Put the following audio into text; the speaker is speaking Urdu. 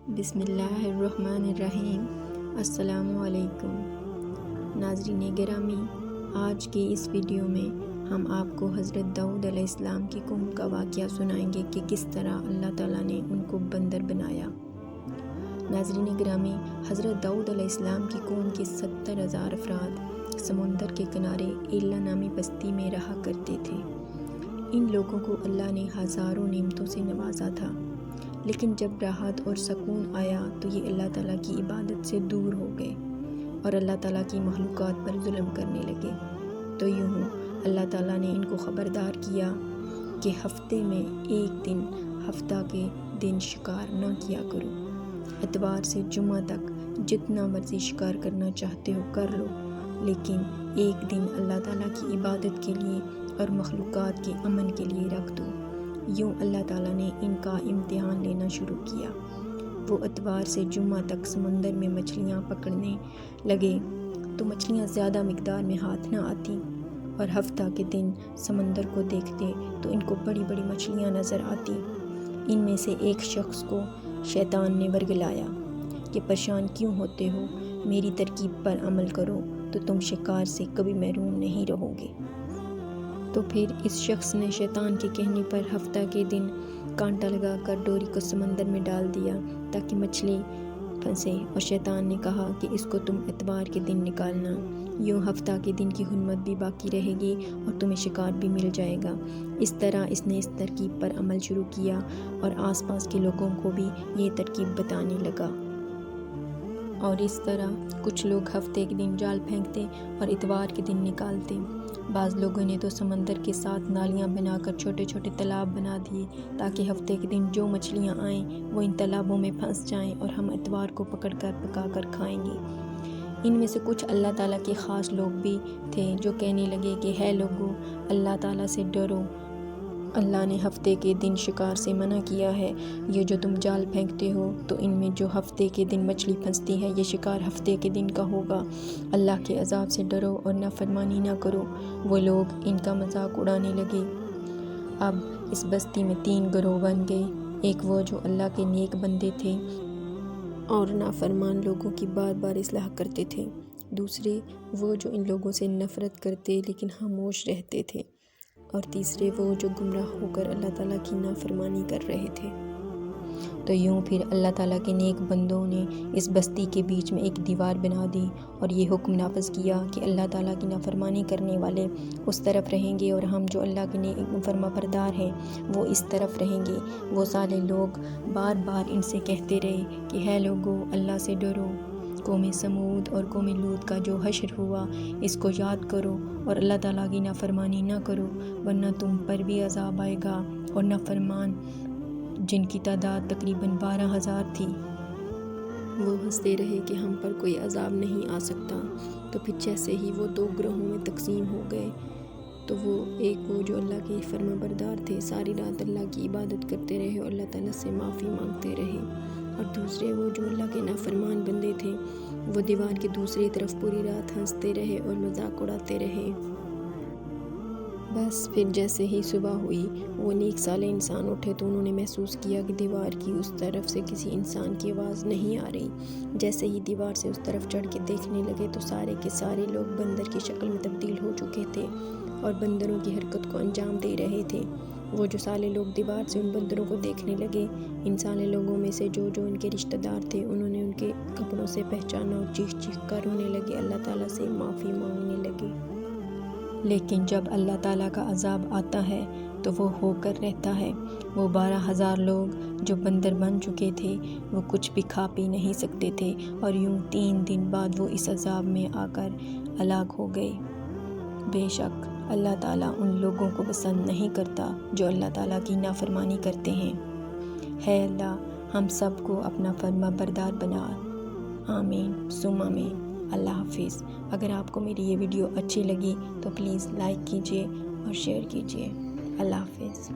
بسم اللہ الرحمن الرحیم۔ السلام علیکم ناظرین گرامی، آج کی اس ویڈیو میں ہم آپ کو حضرت داؤد علیہ السلام کی قوم کا واقعہ سنائیں گے کہ کس طرح اللہ تعالیٰ نے ان کو بندر بنایا۔ ناظرین گرامی، حضرت داؤد علیہ السلام کی قوم کے 70,000 افراد سمندر کے کنارے ایلا نامی بستی میں رہا کرتے تھے۔ ان لوگوں کو اللہ نے ہزاروں نعمتوں سے نوازا تھا، لیکن جب راحت اور سکون آیا تو یہ اللہ تعالیٰ کی عبادت سے دور ہو گئے اور اللہ تعالیٰ کی مخلوقات پر ظلم کرنے لگے۔ تو یوں اللہ تعالیٰ نے ان کو خبردار کیا کہ ہفتے میں ایک دن، ہفتہ کے دن شکار نہ کیا کرو۔ اتوار سے جمعہ تک جتنا مرضی شکار کرنا چاہتے ہو کر لو، لیکن ایک دن اللہ تعالیٰ کی عبادت کے لیے اور مخلوقات کے امن کے لیے رکھ دو۔ یوں اللہ تعالیٰ نے ان کا امتحان لینا شروع کیا۔ وہ اتوار سے جمعہ تک سمندر میں مچھلیاں پکڑنے لگے تو مچھلیاں زیادہ مقدار میں ہاتھ نہ آتیں، اور ہفتہ کے دن سمندر کو دیکھتے تو ان کو بڑی بڑی مچھلیاں نظر آتیں۔ ان میں سے ایک شخص کو شیطان نے ورگلایا کہ پریشان کیوں ہوتے ہو، میری ترکیب پر عمل کرو تو تم شکار سے کبھی محروم نہیں رہو گے۔ تو پھر اس شخص نے شیطان کے کہنے پر ہفتہ کے دن کانٹا لگا کر ڈوری کو سمندر میں ڈال دیا تاکہ مچھلی پھنسے، اور شیطان نے کہا کہ اس کو تم اتوار کے دن نکالنا، یوں ہفتہ کے دن کی حرمت بھی باقی رہے گی اور تمہیں شکار بھی مل جائے گا۔ اس طرح اس نے اس ترکیب پر عمل شروع کیا اور آس پاس کے لوگوں کو بھی یہ ترکیب بتانے لگا، اور اس طرح کچھ لوگ ہفتے کے دن جال پھینکتے اور اتوار کے دن نکالتے۔ بعض لوگوں نے تو سمندر کے ساتھ نالیاں بنا کر چھوٹے چھوٹے تالاب بنا دیے تاکہ ہفتے کے دن جو مچھلیاں آئیں وہ ان تالابوں میں پھنس جائیں اور ہم اتوار کو پکڑ کر پکا کر کھائیں گے۔ ان میں سے کچھ اللہ تعالیٰ کے خاص لوگ بھی تھے جو کہنے لگے کہ ہے لوگو، اللہ تعالیٰ سے ڈرو، اللہ نے ہفتے کے دن شکار سے منع کیا ہے۔ یہ جو تم جال پھینکتے ہو تو ان میں جو ہفتے کے دن مچھلی پھنستی ہے، یہ شکار ہفتے کے دن کا ہوگا۔ اللہ کے عذاب سے ڈرو اور نافرمانی نہ کرو۔ وہ لوگ ان کا مذاق اڑانے لگے۔ اب اس بستی میں 3 گروہ بن گئے، ایک وہ جو اللہ کے نیک بندے تھے اور نافرمان لوگوں کی بار بار اصلاح کرتے تھے، دوسرے وہ جو ان لوگوں سے نفرت کرتے لیکن خاموش رہتے تھے، اور تیسرے وہ جو گمراہ ہو کر اللہ تعالیٰ کی نافرمانی کر رہے تھے۔ تو یوں پھر اللہ تعالیٰ کے نیک بندوں نے اس بستی کے بیچ میں ایک دیوار بنا دی اور یہ حکم نافذ کیا کہ اللہ تعالیٰ کی نافرمانی کرنے والے اس طرف رہیں گے اور ہم جو اللہ کے نیک فرما بردار ہیں وہ اس طرف رہیں گے۔ وہ سارے لوگ بار بار ان سے کہتے رہے کہ ہے لوگو، اللہ سے ڈرو۔ قوم سمود اور قوم لوط کا جو حشر ہوا اس کو یاد کرو اور اللہ تعالیٰ کی نافرمانی نہ کرو، ورنہ تم پر بھی عذاب آئے گا۔ اور نافرمان جن کی تعداد تقریباً 12,000 تھی، وہ ہنستے رہے کہ ہم پر کوئی عذاب نہیں آ سکتا۔ تو پھر جیسے ہی وہ 2 گروہوں میں تقسیم ہو گئے تو وہ جو اللہ کے فرما بردار تھے ساری رات اللہ کی عبادت کرتے رہے اور اللہ تعالیٰ سے معافی مانگتے رہے، اور دوسرے وہ جو اللہ کے نافرمان بندے تھے وہ دیوار کی دوسری طرف پوری رات ہنستے رہے اور مذاق اڑاتے رہے۔ بس پھر جیسے ہی صبح ہوئی وہ نیک صالح انسان اٹھے تو انہوں نے محسوس کیا کہ دیوار کی اس طرف سے کسی انسان کی آواز نہیں آ رہی۔ جیسے ہی دیوار سے اس طرف چڑھ کے دیکھنے لگے تو سارے کے سارے لوگ بندر کی شکل میں تبدیل ہو چکے تھے اور بندروں کی حرکت کو انجام دے رہے تھے۔ وہ جو سالے لوگ دیوار سے ان بندروں کو دیکھنے لگے، ان سالے لوگوں میں سے جو ان کے رشتہ دار تھے، انہوں نے ان کے کپڑوں سے پہچانا اور چیخ چیخ کر رونے لگے، اللہ تعالیٰ سے معافی مانگنے لگے۔ لیکن جب اللہ تعالیٰ کا عذاب آتا ہے تو وہ ہو کر رہتا ہے۔ وہ 12,000 لوگ جو بندر بن چکے تھے وہ کچھ بھی کھا پی نہیں سکتے تھے، اور یوں 3 دن بعد وہ اس عذاب میں آ کر ہلاک ہو گئے۔ بے شک اللہ تعالیٰ ان لوگوں کو پسند نہیں کرتا جو اللہ تعالیٰ کی نافرمانی کرتے ہیں۔ ہے اللہ ہم سب کو اپنا فرما بردار بنا۔ آمین ثم آمین۔ اللہ حافظ۔ اگر آپ کو میری یہ ویڈیو اچھی لگی تو پلیز لائک کیجیے اور شیئر کیجیے۔ اللہ حافظ۔